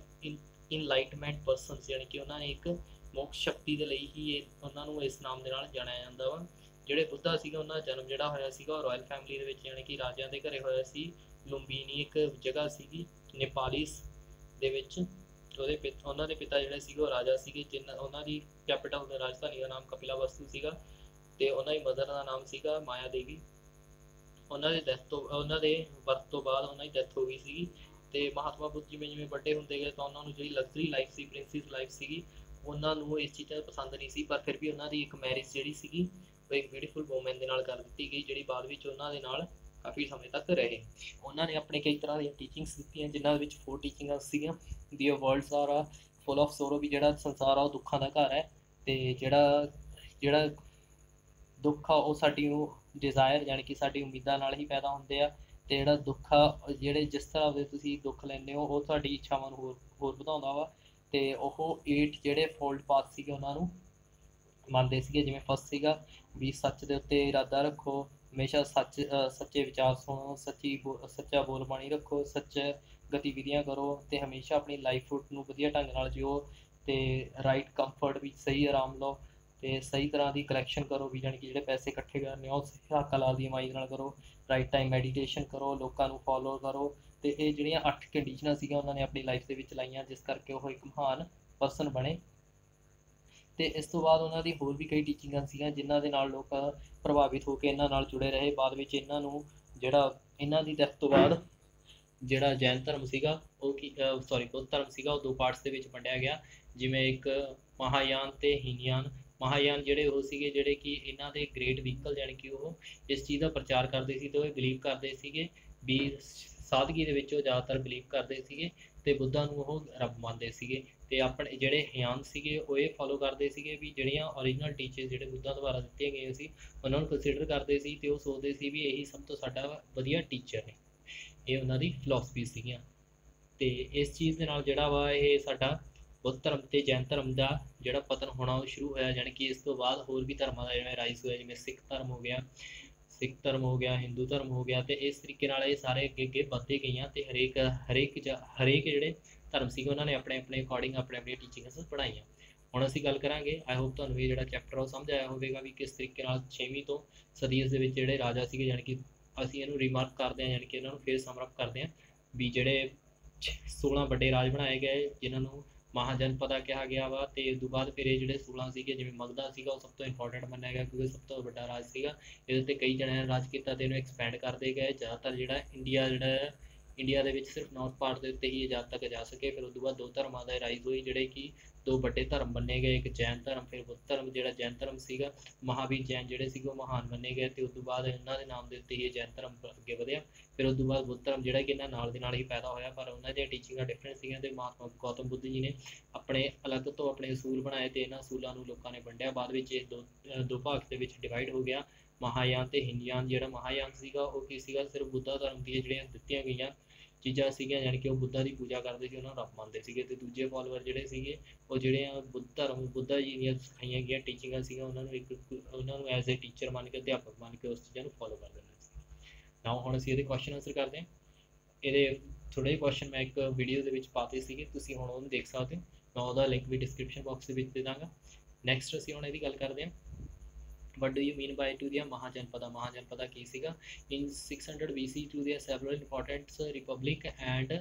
ਇਨਲਾਈਟਮੈਂਟ ਪਰਸਨਸ, ਯਾਨੀ ਕਿ ਉਹਨਾਂ ਨੇ ਇੱਕ ਮੋਕਸ਼ ਸ਼ਕਤੀ ਦੇ ਲਈ ਹੀ ਉਹਨਾਂ ਨੂੰ ਇਸ ਨਾਮ ਦੇ ਨਾਲ ਜਾਣਿਆ ਜਾਂਦਾ ਵਾ। ਜਿਹੜੇ ਬੁੱਧਾ ਸੀਗਾ ਉਹਨਾਂ ਦਾ ਜਨਮ ਜਿਹੜਾ ਹੋਇਆ ਸੀਗਾ ਉਹ ਰਾਇਲ ਫੈਮਿਲੀ ਦੇ ਵਿੱਚ, ਯਾਨੀ ਕਿ ਰਾਜਿਆਂ ਦੇ ਘਰੇ ਹੋਇਆ ਸੀ। ਲੁੰਬੀਨੀ ਇੱਕ ਜਗ੍ਹਾ ਸੀਗੀ ਨੇਪਾਲੀਸ ਦੇ ਵਿੱਚ। ਉਹਨਾਂ ਦੇ ਪਿਤਾ ਜਿਹੜੇ ਸੀਗੇ ਉਹ ਰਾਜਾ ਸੀਗੇ, ਉਹਨਾਂ ਦੀ ਕੈਪੀਟਲ ਦੇ ਰਾਜਧਾਨੀ ਦਾ ਨਾਮ ਕਪਿਲਾਵਸਤੂ ਸੀਗਾ ਤੇ ਉਹਨਾਂ ਦੀ ਮਦਰ ਦਾ ਨਾਮ ਸੀਗਾ ਮਾਇਆ ਦੇਵੀ। ਉਹਨਾਂ ਦੇ ਵਰਤ ਤੋਂ ਬਾਅਦ ਉਹਨਾਂ ਦੀ ਡੈਥ ਹੋ ਗਈ ਸੀਗੀ। ਤੇ ਮਹਾਤਮਾ ਬੁੱਧ ਜਿਵੇਂ ਜਿਵੇਂ ਵੱਡੇ ਹੁੰਦੇ ਗਏ ਤਾਂ ਉਹਨਾਂ ਨੂੰ ਜਿਹੜੀ ਲਗਜ਼ਰੀ ਲਾਈਫ ਸੀ, ਪ੍ਰਿੰਸਿਸ ਲਾਈਫ ਸੀਗੀ, ਉਹਨਾਂ ਨੂੰ ਇਸ ਚੀਜ਼ਾਂ ਪਸੰਦ ਨਹੀਂ ਸੀ। ਪਰ ਫਿਰ ਵੀ ਉਹਨਾਂ ਦੀ ਇੱਕ ਮੈਰਿਜ ਜਿਹੜੀ ਸੀਗੀ ਉਹ ਇੱਕ ਬਿਊਟੀਫੁਲ ਵੂਮਨ ਦੇ ਨਾਲ ਕਰ ਦਿੱਤੀ ਗਈ, ਜਿਹੜੀ ਬਾਅਦ ਵਿੱਚ ਉਹਨਾਂ ਦੇ ਨਾਲ ਕਾਫੀ ਸਮੇਂ ਤੱਕ ਰਹੇ। ਉਹਨਾਂ ਨੇ ਆਪਣੇ ਕਈ ਤਰ੍ਹਾਂ ਦੀਆਂ ਟੀਚਿੰਗਸ ਦਿੱਤੀਆਂ, ਜਿਨ੍ਹਾਂ ਵਿੱਚ 4 ਟੀਚਿੰਗਾਂ ਸੀਗੀਆਂ। ਦੀ world's R full of sorrow, ਵੀ ਜਿਹੜਾ ਸੰਸਾਰ ਆ ਉਹ ਦੁੱਖਾਂ ਦਾ ਘਰ ਹੈ। ਤੇ ਜਿਹੜਾ ਦੁੱਖ ਆ ਉਹ ਸਾਡੀ ਡਿਜ਼ਾਇਰ, ਯਾਨੀ ਕਿ ਸਾਡੀ ਉਮੀਦਾਂ ਨਾਲ ਹੀ ਪੈਦਾ ਹੁੰਦੇ ਆ। ਤੇ ਜਿਹੜਾ ਦੁੱਖ ਆ, ਜਿਹੜੇ ਜਿਸ ਤਰ੍ਹਾਂ ਦੇ ਤੁਸੀਂ ਦੁੱਖ ਲੈਂਦੇ ਹੋ ਉਹ ਤੁਹਾਡੀ ਇੱਛਾਵਾਂ ਨੂੰ ਹੋਰ ਵਧਾਉਂਦਾ ਵਾ। ਤੇ ਉਹ 8 ਜਿਹੜੇ ਫੋਲਡ ਪਾਥ ਸੀਗੇ ਉਹਨਾਂ ਨੂੰ ਮੰਨਦੇ ਸੀਗੇ। ਜਿਵੇਂ ਫਸਟ ਸੀਗਾ ਵੀ ਸੱਚ ਦੇ ਉੱਤੇ ਇਰਾਦਾ ਰੱਖੋ, ਹਮੇਸ਼ਾ ਸੱਚੇ ਵਿਚਾਰ ਸੁਣੋ, ਸੱਚਾ ਬੋਲ ਬਾਣੀ ਰੱਖੋ, ਸੱਚ ਗਤੀਵਿਧੀਆਂ ਕਰੋ ਤੇ ਹਮੇਸ਼ਾ ਆਪਣੀ ਲਾਈਫ ਨੂੰ ਵਧੀਆ ਢੰਗ ਨਾਲ ਜਿਓ। ਤੇ ਰਾਈਟ ਕੰਫਰਟ ਵਿੱਚ ਸਹੀ ਆਰਾਮ ਲਓ ਤੇ ਸਹੀ ਤਰ੍ਹਾਂ ਦੀ ਕਲੈਕਸ਼ਨ ਕਰੋ, ਵੀ ਜਾਣੀ ਕਿ ਜਿਹੜੇ ਪੈਸੇ ਇਕੱਠੇ ਕਰਨੇ ਉਹ ਹਲਾਲ ਦੀ ਕਮਾਈ ਨਾਲ ਕਰੋ। ਰਾਈਟ ਟਾਈਮ ਮੈਡੀਟੇਸ਼ਨ ਕਰੋ, ਲੋਕਾਂ ਨੂੰ ਫੋਲੋ ਕਰੋ। ਤੇ ਇਹ ਜਿਹੜੀਆਂ 8 ਕੰਡੀਸ਼ਨਾਂ ਸੀਗੀਆਂ ਉਹਨਾਂ ਨੇ ਆਪਣੀ ਲਾਈਫ ਦੇ ਵਿੱਚ ਲਾਈਆਂ, ਜਿਸ ਕਰਕੇ ਉਹ ਇੱਕ ਮਹਾਨ ਪਰਸਨ ਬਣੇ। ਤੇ ਇਸ ਤੋਂ ਬਾਅਦ ਉਹਨਾਂ ਦੀ ਹੋਰ ਵੀ ਕਈ ਟੀਚਿੰਗਾਂ ਸੀਗੀਆਂ ਜਿਨ੍ਹਾਂ ਦੇ ਨਾਲ ਲੋਕ ਪ੍ਰਭਾਵਿਤ ਹੋ ਕੇ ਇਹਨਾਂ ਨਾਲ ਜੁੜੇ ਰਹੇ। ਬਾਅਦ ਵਿੱਚ ਇਹਨਾਂ ਦੀ ਡੈਥ ਤੋਂ ਬਾਅਦ ਜਿਹੜਾ ਜੈਨ ਧਰਮ ਸੀਗਾ ਉਹ ਬੁੱਧ ਧਰਮ ਸੀਗਾ ਉਹ 2 ਪਾਰਟਸ ਦੇ ਵਿੱਚ ਵੰਡਿਆ ਗਿਆ, ਜਿਵੇਂ ਇੱਕ ਮਹਾਯਾਨ ਤੇ ਹੀਨਯਾਨ। ਮਹਾਯਾਨ ਜਿਹੜੇ ਉਹ ਸੀਗੇ ਜਿਹੜੇ ਕਿ ਇਹਨਾਂ ਦੇ ਗ੍ਰੇਟ ਵਹੀਕਲ, ਯਾਨੀ ਕਿ ਉਹ ਇਸ ਚੀਜ਼ ਦਾ ਪ੍ਰਚਾਰ ਕਰਦੇ ਸੀ ਤੇ ਉਹ ਬਿਲੀਵ ਕਰਦੇ ਸੀਗੇ ਵੀ ਸਾਦਗੀ ਦੇ ਵਿੱਚ ਉਹ ਜ਼ਿਆਦਾਤਰ ਬਿਲੀਵ ਕਰਦੇ ਸੀਗੇ ਤੇ ਬੁੱਧਾ ਨੂੰ ਉਹ ਰੱਬ ਮੰਨਦੇ ਸੀਗੇ। ਤੇ ਆਪਣੇ ਜਿਹੜੇ ਹਿਆਨ ਸੀਗੇ ਉਹ ਇਹ ਫੋਲੋ ਕਰਦੇ ਸੀਗੇ ਵੀ ਜਿਹੜੀਆਂ ਓਰੀਜਨਲ ਟੀਚਰਸ ਜਿਹੜੇ ਬੁੱਧਾ ਦੁਆਰਾ ਦਿੱਤੀਆਂ ਗਈਆਂ ਸੀ ਉਹਨਾਂ ਨੂੰ ਕੰਸੀਡਰ ਕਰਦੇ ਸੀ ਤੇ ਉਹ ਸੋਚਦੇ ਸੀ ਵੀ ਇਹੀ ਸਭ ਤੋਂ ਸਾਡਾ ਵਧੀਆ ਟੀਚਰ ਨੇ। ਇਹ ਉਹਨਾਂ ਦੀ ਫਿਲਾਸਫੀ ਸੀਗੀਆਂ। ਤੇ ਇਸ ਚੀਜ਼ ਦੇ ਨਾਲ ਜਿਹੜਾ ਵਾ ਇਹ ਸਾਡਾ ਬੁੱਧ ਧਰਮ ਤੇ ਜੈਨ ਧਰਮ ਦਾ ਜਿਹੜਾ ਪਤਨ ਹੋਣਾ ਉਹ ਸ਼ੁਰੂ ਹੋਇਆ। ਜਾਣੀ ਕਿ ਇਸ ਤੋਂ ਬਾਅਦ ਹੋਰ ਵੀ ਧਰਮਾਂ ਦਾ ਜਿਵੇਂ ਰਾਈਜ਼ ਹੋਇਆ, ਜਿਵੇਂ ਸਿੱਖ ਧਰਮ ਹੋ ਗਿਆ, ਹਿੰਦੂ ਧਰਮ ਹੋ ਗਿਆ। ਤੇ ਇਸ ਤਰੀਕੇ ਨਾਲ ਇਹ ਸਾਰੇ ਅੱਗੇ ਵੱਧਦੇ ਗਈਆਂ ਤੇ ਹਰੇਕ ਜਿਹੜੇ ਧਰਮ ਸੀਗੇ ਉਹਨਾਂ ਨੇ ਆਪਣੇ ਅਕੋਰਡਿੰਗ ਆਪਣੀਆਂ ਟੀਚਿੰਗਸ ਪੜ੍ਹਾਈਆਂ। ਹੁਣ ਅਸੀਂ ਗੱਲ ਕਰਾਂਗੇ, ਆਈ ਹੋਪ ਤੁਹਾਨੂੰ ਇਹ ਜਿਹੜਾ ਚੈਪਟਰ ਉਹ ਸਮਝ ਆਇਆ ਹੋਵੇਗਾ ਵੀ ਕਿਸ ਤਰੀਕੇ ਨਾਲ 6ਵੀਂ ਤੋਂ ਸਦੀ ਦੇ ਵਿੱਚ ਜਿਹੜੇ ਰਾਜਾ ਸੀਗੇ, ਯਾਨੀ ਕਿ ਅਸੀਂ ਇਹਨੂੰ ਰਿਮਾਰਕ ਕਰਦੇ ਹਾਂ, ਯਾਨੀ ਕਿ ਇਹਨਾਂ ਨੂੰ ਫਿਰ ਸਮਰਪ ਕਰਦੇ ਹਾਂ ਵੀ ਜਿਹੜੇ 16 ਵੱਡੇ ਰਾਜ ਬਣਾਏ ਗਏ ਜਿਨ੍ਹਾਂ ਨੂੰ ਮਹਾਜਨਪਦਾ ਕਿਹਾ ਗਿਆ ਵਾ। ਤੇ ਉਸ ਤੋਂ ਬਾਅਦ ਫਿਰ ਇਹ ਜਿਹੜੇ 16 ਸੀਗੇ, ਜਿਵੇਂ ਮਗਧਾ ਸੀਗਾ ਉਹ ਸਭ ਤੋਂ ਇੰਪੋਰਟੈਂਟ ਮੰਨਿਆ ਗਿਆ ਕਿਉਂਕਿ ਸਭ ਤੋਂ ਵੱਡਾ ਰਾਜ ਸੀਗਾ। ਇਹਦੇ ਉੱਤੇ ਕਈ ਜਣਿਆਂ ਨੇ ਰਾਜ ਕੀਤਾ ਤੇ ਇਹਨੂੰ ਐਕਸਪੈਂਡ ਕਰਦੇ ਗਏ। ਜ਼ਿਆਦਾਤਰ ਜਿਹੜਾ ਇੰਡੀਆ ਦੇ ਵਿੱਚ ਸਿਰਫ ਨਾਰਥ ਪਾਰਟ ਦੇ ਉੱਤੇ ਹੀ ਇਹ ਜਦ ਤੱਕ ਜਾ ਸਕੇ। ਫਿਰ ਉਸ ਤੋਂ ਬਾਅਦ 2 ਧਰਮਾਂ ਦਾ ਰਾਈਜ਼ ਹੋਈ, ਜਿਹੜੇ ਕਿ 2 ਵੱਡੇ ਧਰਮ ਮੰਨੇ ਗਏ, ਇੱਕ ਜੈਨ ਧਰਮ ਫਿਰ ਬੁੱਧ ਧਰਮ। ਜਿਹੜਾ ਜੈਨ ਧਰਮ ਸੀਗਾ ਮਹਾਵੀਰ ਜੈਨ ਜਿਹੜੇ ਸੀਗੇ ਉਹ ਮਹਾਨ ਮੰਨੇ ਗਏ ਤੇ ਉਸ ਤੋਂ ਬਾਅਦ ਇਹਨਾਂ ਦੇ ਨਾਮ ਦੇ ਉੱਤੇ ਹੀ ਇਹ ਜੈਨ ਧਰਮ ਅੱਗੇ ਵਧਿਆ। ਫਿਰ ਉਸ ਤੋਂ ਬਾਅਦ ਬੁੱਧ ਧਰਮ ਜਿਹੜਾ ਕਿ ਇਹਨਾਂ ਨਾਲ ਦੇ ਨਾਲ ਹੀ ਪੈਦਾ ਹੋਇਆ, ਪਰ ਉਹਨਾਂ ਦੀਆਂ ਟੀਚਿੰਗਾਂ ਡਿਫਰੈਂਟ ਸੀਗੀਆਂ ਤੇ ਮਹਾਤਮਾ ਗੌਤਮ ਬੁੱਧ ਜੀ ਨੇ ਆਪਣੇ ਅਲੱਗ ਤੋਂ ਆਪਣੇ ਅਸੂਲ ਬਣਾਏ ਤੇ ਇਹਨਾਂ ਅਸੂਲਾਂ ਨੂੰ ਲੋਕਾਂ ਨੇ ਵੰਡਿਆ। ਬਾਅਦ ਵਿੱਚ ਇਹ ਦੋ ਭਾਗ ਦੇ ਵਿੱਚ ਡਿਵਾਈਡ ਹੋ ਗਿਆ, ਮਹਾਯਾਨ ਤੇ ਹੀਨਯਾਨ। ਜਿਹੜਾ ਮਹਾਯਾਨ ਸੀਗਾ ਉਹ ਕੀ ਸੀਗਾ, ਸਿਰਫ ਬੁੱਧਾ ਧਰਮ ਦੀਆਂ ਜਿਹੜੀਆਂ ਦਿੱਤੀਆਂ ਗਈਆਂ ਚੀਜ਼ਾਂ ਸੀਗੀਆਂ, ਯਾਨੀ ਕਿ ਉਹ ਬੁੱਧਾ ਦੀ ਪੂਜਾ ਕਰਦੇ ਸੀ, ਉਹਨਾਂ ਨੂੰ ਰੱਬ ਮੰਨਦੇ ਸੀਗੇ। ਤੇ ਦੂਜੇ ਫਾਲੋਅਰ ਜਿਹੜੇ ਸੀਗੇ ਉਹ ਜਿਹੜੀਆਂ ਬੁੱਧਾ ਜੀ ਦੀਆਂ ਸਿਖਾਈਆਂ ਗਈਆਂ ਟੀਚਿੰਗਾਂ ਸੀਗੀਆਂ ਉਹਨਾਂ ਨੂੰ ਐਜ਼ ਏ ਟੀਚਰ ਮੰਨ ਕੇ, ਅਧਿਆਪਕ ਮੰਨ ਕੇ ਉਸ ਚੀਜ਼ਾਂ ਨੂੰ ਫੋਲੋ ਕਰ ਦਿੰਦੇ ਸੀ। ਨਾਓ ਹੁਣ ਅਸੀਂ ਇਹਦੇ ਕੁਐਸਚਨ ਆਨਸਰ ਕਰਦੇ ਹਾਂ। ਇਹਦੇ ਥੋੜ੍ਹੇ ਕੁਐਸਚਨ ਮੈਂ ਇੱਕ ਵੀਡੀਓ ਦੇ ਵਿੱਚ ਪਾਤੇ ਸੀਗੇ, ਤੁਸੀਂ ਹੁਣ ਉਹਨੂੰ ਦੇਖ ਸਕਦੇ ਹੋ। ਮੈਂ ਉਹਦਾ ਲਿੰਕ ਵੀ ਡਿਸਕ੍ਰਿਪਸ਼ਨ ਬਾਕਸ ਦੇ ਵਿੱਚ ਦੇ ਦਾਂਗਾ। ਨੈਕਸਟ ਅਸੀਂ ਹੁਣ ਇਹਦੀ ਗੱਲ ਕਰਦੇ ਹਾਂ, what do you mean by to the Mahajanpada ਕੀ ਸੀਗਾ। in 600 BC to the several important republic and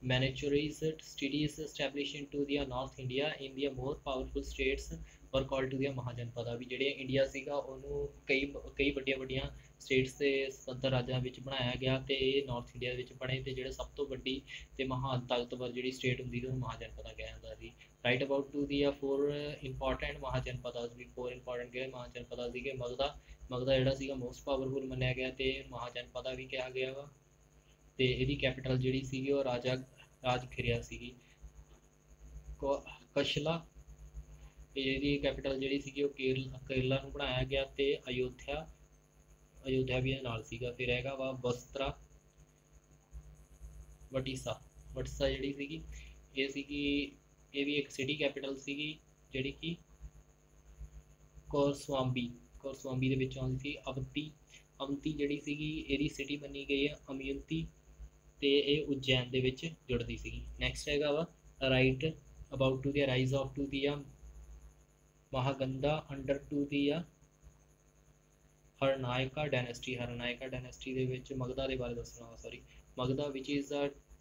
monasteries cities established into the North India in the more powerful states were called to the Mahajanpada। ਵੀ ਜਿਹੜੇ India ਸੀਗਾ ਉਹਨੂੰ ਕਈ ਵੱਡੀਆਂ status ਤੇ ਸੁਤੰਤਰ ਰਾਜਾਂ ਵਿੱਚ ਬਣਾਇਆ ਗਿਆ ਤੇ ਇਹ ਨਾਰਥ ਇੰਡੀਆ ਵਿੱਚ ਬਣੇ। ਤੇ ਜਿਹੜੇ ਸਭ ਤੋਂ ਵੱਡੀ ਤੇ ਮਹਾਨ ਤਾਕਤਵਰ ਜਿਹੜੀ ਸਟੇਟ ਹੁੰਦੀ ਸੀ ਉਹਨੂੰ ਮਹਾਜਨਪਦਾ ਕਿਹਾ ਜਾਂਦਾ ਸੀ। Right about to the 4 important ਮਹਾਜਨਪਦਾਸ। We 4 important ਕਿਹੜੇ ਮਹਾਜਨਪਦਾ ਸੀਗੇ। ਮਗਧਾ ਜਿਹੜਾ ਸੀਗਾ ਮੋਸਟ ਪਾਵਰਫੁਲ ਮੰਨਿਆ ਗਿਆ ਤੇ ਮਹਾਜਨਪਦਾ ਵੀ ਕਿਹਾ ਗਿਆ ਵਾ। ਤੇ ਇਹਦੀ ਕੈਪੀਟਲ ਜਿਹੜੀ ਸੀਗੀ ਉਹ ਰਾਜਖਿਰਿਆ ਸੀਗੀ। ਕਸ਼ਲਾ ਇਹਦੀ ਕੈਪੀਟਲ ਜਿਹੜੀ ਸੀਗੀ ਉਹ ਕੇਰਲਾ ਨੂੰ ਬਣਾਇਆ ਗਿਆ ਤੇ ਅਯੋਧਿਆ ਅਯੋਧਿਆ ਵੀ ਨਾਲ ਸੀਗਾ। ਫਿਰ ਹੈਗਾ ਵਾ ਬਸਤਰਾ ਵਟਿਸਾ। ਵਟਿਸਾ ਜਿਹੜੀ ਸੀਗੀ ਇਹ ਸੀਗੀ, ਇਹ ਵੀ ਇੱਕ ਸਿਟੀ ਕੈਪੀਟਲ ਸੀਗੀ ਜਿਹੜੀ ਕਿ ਕੌਰਸਵਾਂਬੀ ਦੇ ਵਿੱਚ ਆਉਂਦੀ ਸੀ। ਅਵੰਤੀ ਜਿਹੜੀ ਸੀਗੀ ਇਹਦੀ ਸਿਟੀ ਬਣੀ ਗਈ ਹੈ ਅਮਯੰਤੀ, ਤੇ ਇਹ ਉਜੈਨ ਦੇ ਵਿੱਚ ਜੁੜਦੀ ਸੀਗੀ। ਨੈਕਸਟ ਹੈਗਾ ਵਾ right about to the rise of to the ਮਹਾਗੰਧਾ under to the ਹਰਨਾਇਕਾ dynasty ਦੇ ਵਿੱਚ ਮਗਧਾ ਦੇ ਬਾਰੇ ਦੱਸਣਾ ਵਾ। ਮਗਧਾ which is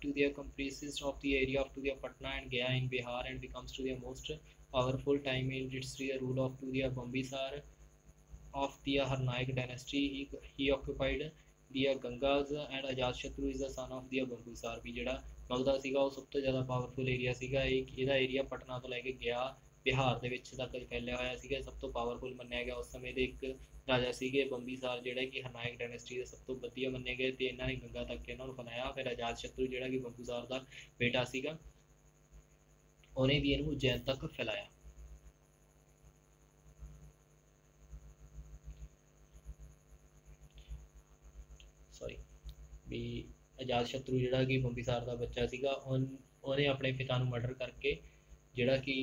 to the comprises of the area of to the Patna and Gaya in Bihar and becomes to the most powerful time in its rule of to the Bambisar of the Harnaik dynasty. He occupied the Gangas and Ajatashatru is the son of the Bambisar। ਵੀ ਜਿਹੜਾ ਮਗਧਾ ਸੀਗਾ ਉਹ ਸਭ ਤੋਂ ਜ਼ਿਆਦਾ powerful area ਸੀਗਾ। ਇਹਦਾ area Patna ਤੋਂ ਲੈ ਕੇ ਗਿਆ ਬਿਹਾਰ ਦੇ ਵਿੱਚ ਤੱਕ ਫੈਲਿਆ ਹੋਇਆ ਸੀਗਾ। ਸਭ ਤੋਂ ਪਾਵਰਫੁਲ ਮੰਨਿਆ ਗਿਆ ਉਸ ਸਮੇਂ ਦੇ ਇੱਕ ਰਾਜਾ ਸੀਗੇ ਬੰਬੀਸਾਰ, ਜਿਹੜਾ ਕਿ ਹਰਨਾਇਕ ਡਾਇਨੈਸਟੀ ਦੇ ਸਭ ਤੋਂ ਵਧੀਆ ਮੰਨੇ ਗਏ, ਤੇ ਇਹਨਾਂ ਨੇ ਗੰਗਾ ਤੱਕ ਇਹਨਾਂ ਨੂੰ ਫੈਲਾਇਆ। ਫਿਰ ਅਜਾਤਸ਼ਤਰੂ ਜਿਹੜਾ ਕਿ ਬੰਬੂਸਾਰ ਦਾ ਬੇਟਾ ਸੀਗਾ ਉਹਨੇ ਵੀ ਇਹਨੂੰ ਉਜੈਨ ਤੱਕ ਫੈਲਾਇਆ। ਵੀ ਅਜਾਤਸ਼ਤਰੂ ਜਿਹੜਾ ਕਿ ਬੰਬੀਸਾਰ ਦਾ ਬੱਚਾ ਸੀਗਾ ਉਹਨੇ ਆਪਣੇ ਪਿਤਾ ਨੂੰ ਮਰਡਰ ਕਰਕੇ ਜਿਹੜਾ ਕਿ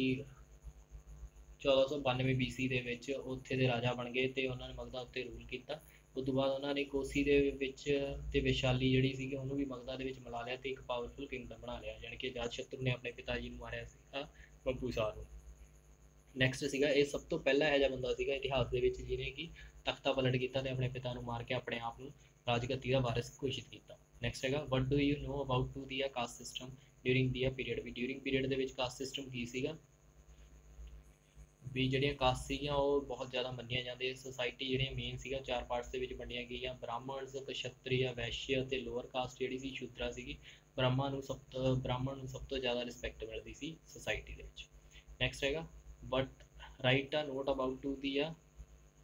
1492 BC ਦੇ ਵਿੱਚ ਉੱਥੇ ਦੇ ਰਾਜਾ ਬਣ ਗਏ ਤੇ ਉਹਨਾਂ ਨੇ ਮਗਧਾ ਉੱਤੇ ਰੂਲ ਕੀਤਾ। ਉਸ ਤੋਂ ਬਾਅਦ ਉਹਨਾਂ ਨੇ ਕੋਸੀ ਦੇ ਵਿੱਚ ਤੇ ਵਿਸ਼ਾਲੀ ਜਿਹੜੀ ਸੀਗੀ ਉਹਨੂੰ ਵੀ ਮਗਧਾ ਦੇ ਵਿੱਚ ਮਿਲਾ ਲਿਆ ਤੇ ਇੱਕ ਪਾਵਰਫੁਲ ਕਿੰਗਡਮ ਬਣਾ ਲਿਆ, ਯਾਨੀ ਕਿ ਅਜਾਤਸ਼ਤਰੂ ਨੇ ਆਪਣੇ ਪਿਤਾ ਜੀ ਨੂੰ ਮਾਰਿਆ ਸੀਗਾ ਬੰਬੂਸਾਰ ਨੂੰ। ਨੈਕਸਟ ਸੀਗਾ ਇਹ ਸਭ ਤੋਂ ਪਹਿਲਾ ਇਹੋ ਜਿਹਾ ਬੰਦਾ ਸੀਗਾ ਇਤਿਹਾਸ ਦੇ ਵਿੱਚ ਜਿਹਨੇ ਕਿ ਤਖਤਾ ਪਲਟ ਕੀਤਾ ਤੇ ਆਪਣੇ ਪਿਤਾ ਨੂੰ ਮਾਰ ਕੇ ਆਪਣੇ ਆਪ ਨੂੰ ਰਾਜਗੱਦੀ ਦਾ ਵਾਰਿਸ ਘੋਸ਼ਿਤ ਕੀਤਾ। ਨੈਕਸਟ ਹੈਗਾ what do you know about to the caste system during the period. ਵੀ ਡਿਊਰਿੰਗ ਪੀਰੀਅਡ ਦੇ ਵਿੱਚ ਕਾਸਟ ਸਿਸਟਮ ਕੀ ਸੀਗਾ ਵੀ ਜਿਹੜੀਆਂ ਕਾਸਟ ਸੀਗੀਆਂ ਉਹ ਬਹੁਤ ਜ਼ਿਆਦਾ ਮੰਨੀਆਂ ਜਾਂਦੀਆਂ। ਸੋਸਾਇਟੀ ਜਿਹੜੀਆਂ ਮੇਨ ਸੀਗਾ 4 ਪਾਰਟਸ ਦੇ ਵਿੱਚ ਵੰਡੀਆਂ ਗਈਆਂ, ਬ੍ਰਾਹਮਣਸ, ਕਸ਼ਤਰੀਆ, ਵੈਸ਼ਯ ਤੇ ਲੋਅਰ ਕਾਸਟ ਜਿਹੜੀ ਸੀ ਸ਼ੂਦਰਾ ਸੀਗੀ। ਬ੍ਰਾਹਮਣ ਨੂੰ ਸਭ ਤੋਂ ਜ਼ਿਆਦਾ ਰਿਸਪੈਕਟ ਮਿਲਦੀ ਸੀ ਸੋਸਾਇਟੀ ਦੇ ਵਿੱਚ। ਨੈਕਸਟ ਹੈਗਾ but write a note about to the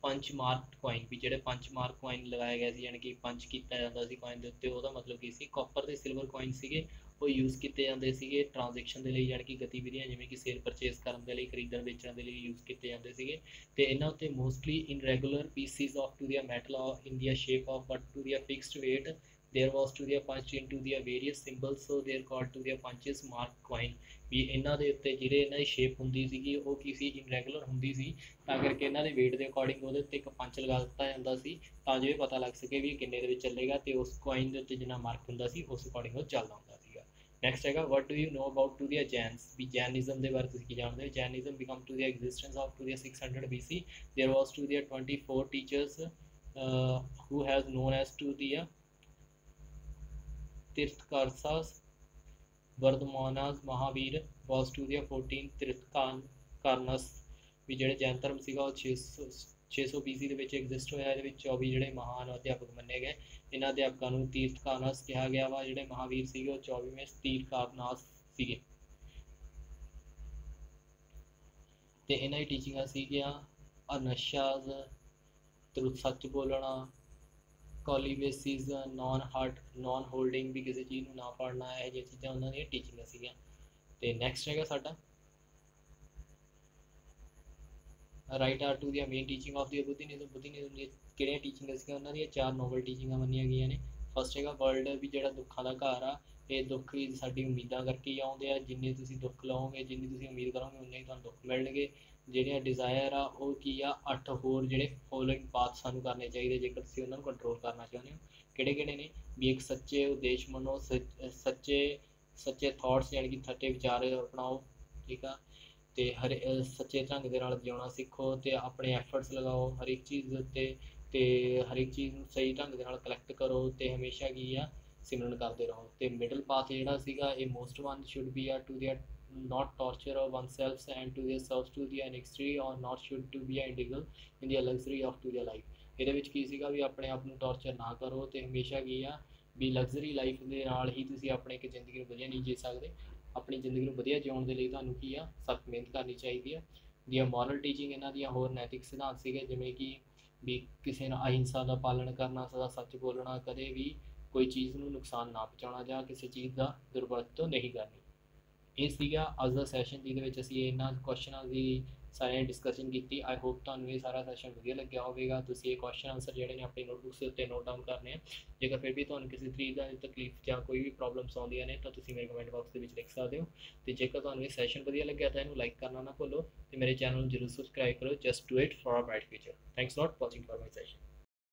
punch mark coin. ਵੀ ਜਿਹੜੇ ਪੰਚ ਮਾਰਕ ਕੋਇਨ ਲਗਾਇਆ ਗਿਆ ਸੀ ਯਾਨੀ ਕਿ ਪੰਚ ਕੀਤਾ ਜਾਂਦਾ ਸੀ ਕੋਇਨ ਦੇ ਉੱਤੇ, ਉਹਦਾ ਮਤਲਬ ਕੀ ਸੀ। ਕਾਪਰ ਤੇ ਸਿਲਵਰ ਕੋਇਨ ਸੀਗੇ ਉਹ ਯੂਜ਼ ਕੀਤੇ ਜਾਂਦੇ ਸੀਗੇ ਟ੍ਰਾਂਜੈਕਸ਼ਨ ਦੇ ਲਈ, ਯਾਨੀ ਕਿ ਗਤੀਵਿਧੀਆਂ ਜਿਵੇਂ ਕਿ ਸੇਲ ਪਰਚੇਸ ਕਰਨ ਦੇ ਲਈ, ਖਰੀਦਣ ਵੇਚਣ ਦੇ ਲਈ ਯੂਜ਼ ਕੀਤੇ ਜਾਂਦੇ ਸੀਗੇ। ਤੇ ਇਹਨਾਂ ਉੱਤੇ mostly irregular pieces of to the metal in the shape of but to the fixed weight there was to the punched into the various symbols, so they are called to the punches mark coin। ਵੀ ਇਹਨਾਂ ਦੇ ਉੱਤੇ ਜਿਹੜੇ ਇਹਨਾਂ ਦੀ shape ਹੁੰਦੀ ਸੀਗੀ ਉਹ ਕਿਸੇ ਇਨਰੈਗੂਲਰ ਹੁੰਦੀ ਸੀ, ਤਾਂ ਕਰਕੇ ਇਹਨਾਂ ਦੇ ਵੇਟ ਦੇ ਅਕੋਰਡਿੰਗ ਉਹਦੇ ਉੱਤੇ ਇੱਕ ਪੰਚ ਲਗਾ ਦਿੱਤਾ ਜਾਂਦਾ ਸੀ ਤਾਂ ਜੋ ਇਹ ਪਤਾ ਲੱਗ ਸਕੇ ਵੀ ਕਿੰਨੇ ਦੇ ਵਿੱਚ ਚੱਲੇਗਾ, ਤੇ ਉਸ ਕੋਇਨ ਦੇ ਉੱਤੇ ਜਿੰਨਾ ਮਾਰਕ ਹੁੰਦਾ ਸੀ ਉਸ ਅਕੋਰਡਿੰਗ ਉਹ ਚੱਲਦਾ ਹੁੰਦਾ ਸੀਗਾ। ਨੈਕਸਟ ਹੈਗਾ what do you know about to the Jains. ਵੀ ਜੈਨਿਜ਼ਮ ਦੇ ਬਾਰੇ ਤੁਸੀਂ ਕੀ ਜਾਣਦੇ ਹੋ। Jainism become to the existence of to the 600 BC। there was to the 24 teachers who has known as to the तीर्थकार्सास वर्धमानास महावीर was to the 14 तीर्थकारनस। ਵੀ ਜਿਹੜੇ ਜੈਨ ਧਰਮ ਸੀਗਾ ਉਹ 600 BC ਦੇ ਵਿੱਚ ਐਗਜ਼ਿਸਟ ਹੋਇਆ। ਇਹਦੇ ਵਿੱਚ 24 ਜਿਹੜੇ ਮਹਾਨ ਅਧਿਆਪਕ ਮੰਨੇ ਗਏ। ਇਹਨਾਂ ਅਧਿਆਪਕਾਂ ਨੂੰ ਤੀਰਥਕਾਰਨਾਸ ਕਿਹਾ ਗਿਆ ਵਾ। ਜਿਹੜੇ ਮਹਾਵੀਰ ਸੀਗੇ ਉਹ 24ਵੇਂ ਤੀਰਥਕਾਰਨਾਸ ਸੀਗੇ ਤੇ ਇਹਨਾਂ ਦੀ ਟੀਚਿੰਗਾਂ ਸੀਗੀਆਂ ਅਨਸ਼ਾਜ਼, ਸੱਚ ਬੋਲਣਾ, ਕੋਲੀਵੇਸਿਸ, ਨੌਨ ਹੋਲਡਿੰਗ ਵੀ ਕਿਸੇ ਚੀਜ਼ ਨੂੰ ਨਾ ਫੜਨਾ, ਇਹ ਜਿਹੀਆਂ ਚੀਜ਼ਾਂ ਉਹਨਾਂ ਦੀਆਂ ਟੀਚਿੰਗਾਂ ਸੀਗੀਆਂ। ਤੇ ਨੈਕਸਟ ਹੈਗਾ ਸਾਡਾ right R to the main teaching of ਦੀ ਬੁੱਧੀਨਿਜ਼ਮ। ਬੁੱਧੀਨਿਜ਼ਮ ਦੀਆਂ ਕਿਹੜੀਆਂ ਟੀਚਿੰਗਾਂ ਸੀਗੀਆਂ ਉਹਨਾਂ ਦੀਆਂ 4 ਨੋਬਲ ਟੀਚਿੰਗਾਂ ਮੰਨੀਆਂ ਗਈਆਂ ਨੇ। ਫਸਟ ਹੈਗਾ ਵਰਲਡ ਵੀ ਜਿਹੜਾ ਦੁੱਖਾਂ ਦਾ ਘਰ ਆ, ਇਹ ਦੁੱਖ ਹੀ ਸਾਡੀ ਉਮੀਦਾਂ ਕਰਕੇ ਹੀ ਆਉਂਦੇ ਆ। ਜਿੰਨੇ ਤੁਸੀਂ ਦੁੱਖ ਲਓਗੇ, ਜਿੰਨੀ ਤੁਸੀਂ ਉਮੀਦ ਕਰੋਗੇ ਉਨੇ ਹੀ ਤੁਹਾਨੂੰ ਦੁੱਖ ਮਿਲਣਗੇ। ਜਿਹੜੀਆਂ ਡਿਜ਼ਾਇਰ ਆ ਉਹ ਕੀ ਆ 8 ਹੋਰ ਜਿਹੜੇ ਫੋਲੋਇੰਗ ਪਾਥ ਸਾਨੂੰ ਕਰਨੇ ਚਾਹੀਦੇ ਜੇਕਰ ਤੁਸੀਂ ਉਹਨਾਂ ਨੂੰ ਕੰਟਰੋਲ ਕਰਨਾ ਚਾਹੁੰਦੇ ਹੋ। ਕਿਹੜੇ ਕਿਹੜੇ ਨੇ ਵੀ ਇੱਕ ਸੱਚੇ ਉਦੇਸ਼ ਮੰਨੋ, ਸੱਚੇ ਥਾਟਸ ਯਾਨੀ ਕਿ ਸੱਚੇ ਵਿਚਾਰ ਅਪਣਾਓ, ਠੀਕ ਆ, ਤੇ ਸੱਚੇ ਢੰਗ ਦੇ ਨਾਲ ਜਿਉਣਾ ਸਿੱਖੋ ਤੇ ਆਪਣੇ ਐਫਰਟਸ ਲਗਾਓ ਹਰ ਇੱਕ ਚੀਜ਼ ਦੇ ਉੱਤੇ, ਤੇ ਹਰ ਇੱਕ ਚੀਜ਼ ਨੂੰ ਸਹੀ ਢੰਗ ਦੇ ਨਾਲ ਕਲੈਕਟ ਕਰੋ ਤੇ ਹਮੇਸ਼ਾ ਕੀ ਆ ਸਿਮਰਨ ਕਰਦੇ ਰਹੋ। ਤੇ ਮਿਡਲ ਪਾਥ ਜਿਹੜਾ ਸੀਗਾ ਇਹ ਮੋਸਟ ਵਨ ਸ਼ੁੱਡ ਬੀ ਆ to the not torture of oneself and to yourself to the luxury or not should to be individual in the luxury of to the life। ਇਹਦੇ ਵਿੱਚ ਕੀ ਸੀਗਾ ਵੀ ਆਪਣੇ ਆਪ ਨੂੰ ਟੌਰਚਰ ਨਾ ਕਰੋ ਤੇ ਹਮੇਸ਼ਾ ਕੀ ਆ ਵੀ ਲਗਜ਼ਰੀ ਲਾਈਫ ਦੇ ਨਾਲ ਹੀ ਤੁਸੀਂ ਆਪਣੇ ਇੱਕ ਜ਼ਿੰਦਗੀ ਨੂੰ ਵਧੀਆ ਨਹੀਂ ਜੀ ਸਕਦੇ। ਆਪਣੀ ਜ਼ਿੰਦਗੀ ਨੂੰ ਵਧੀਆ ਜਿਉਣ ਦੇ ਲਈ ਤੁਹਾਨੂੰ ਕੀ ਆ ਸਖਤ ਮਿਹਨਤ ਕਰਨੀ ਚਾਹੀਦੀ ਆ। ਦੀਆਂ ਮੋਰਲ ਟੀਚਿੰਗ ਇਹਨਾਂ ਦੀਆਂ ਹੋਰ ਨੈਤਿਕ ਸਿਧਾਂਤ ਸੀਗੇ ਜਿਵੇਂ ਕਿ ਵੀ ਕਿਸੇ ਨਾਲ ਅਹਿੰਸਾ ਦਾ ਪਾਲਣ ਕਰਨਾ, ਸਦਾ ਸੱਚ ਬੋਲਣਾ, ਕਦੇ ਵੀ ਕੋਈ ਚੀਜ਼ ਨੂੰ ਨੁਕਸਾਨ ਨਾ ਪਹੁੰਚਾਉਣਾ ਜਾਂ ਕਿਸੇ ਚੀਜ਼ ਦਾ ਦੁਰਵਰਤੋਂ ਨਹੀਂ ਕਰਨੀ। ਇਹ ਸੀਗਾ ਅੱਜ ਦਾ ਸੈਸ਼ਨ ਜਿਹਦੇ ਵਿੱਚ ਅਸੀਂ ਇਹਨਾਂ ਕੁਐਸਚਨਾਂ ਦੀ ਸਾਰਿਆਂ ਨੇ ਡਿਸਕਸ਼ਨ ਕੀਤੀ। ਆਈ ਹੋਪ ਤੁਹਾਨੂੰ ਇਹ ਸਾਰਾ ਸੈਸ਼ਨ ਵਧੀਆ ਲੱਗਿਆ ਹੋਵੇਗਾ। ਤੁਸੀਂ ਇਹ ਕੁਐਸਚਨ ਆਨਸਰ ਜਿਹੜੇ ਨੇ ਆਪਣੀ ਨੋਟਬੁੱਕਸ ਦੇ ਉੱਤੇ ਨੋਟ ਡਾਊਨ ਕਰਨੇ ਆ। ਜੇਕਰ ਫਿਰ ਵੀ ਤੁਹਾਨੂੰ ਕਿਸੇ ਤਰੀਕੇ ਦੀ ਤਕਲੀਫ ਜਾਂ ਕੋਈ ਵੀ ਪ੍ਰੋਬਲਮਸ ਆਉਂਦੀਆਂ ਨੇ ਤਾਂ ਤੁਸੀਂ ਮੇਰੇ ਕਮੈਂਟ ਬਾਕਸ ਦੇ ਵਿੱਚ ਲਿਖ ਸਕਦੇ ਹੋ। ਤੇ ਜੇਕਰ ਤੁਹਾਨੂੰ ਇਹ ਸੈਸ਼ਨ ਵਧੀਆ ਲੱਗਿਆ ਤਾਂ ਇਹਨੂੰ ਲਾਈਕ ਕਰਨਾ ਨਾ ਭੁੱਲੋ ਤੇ ਮੇਰੇ ਚੈਨਲ ਨੂੰ ਜ਼ਰੂਰ ਸਬਸਕ੍ਰਾਈਬ ਕਰੋ। Just do it for a bright future. Thanks a lot watching for my session.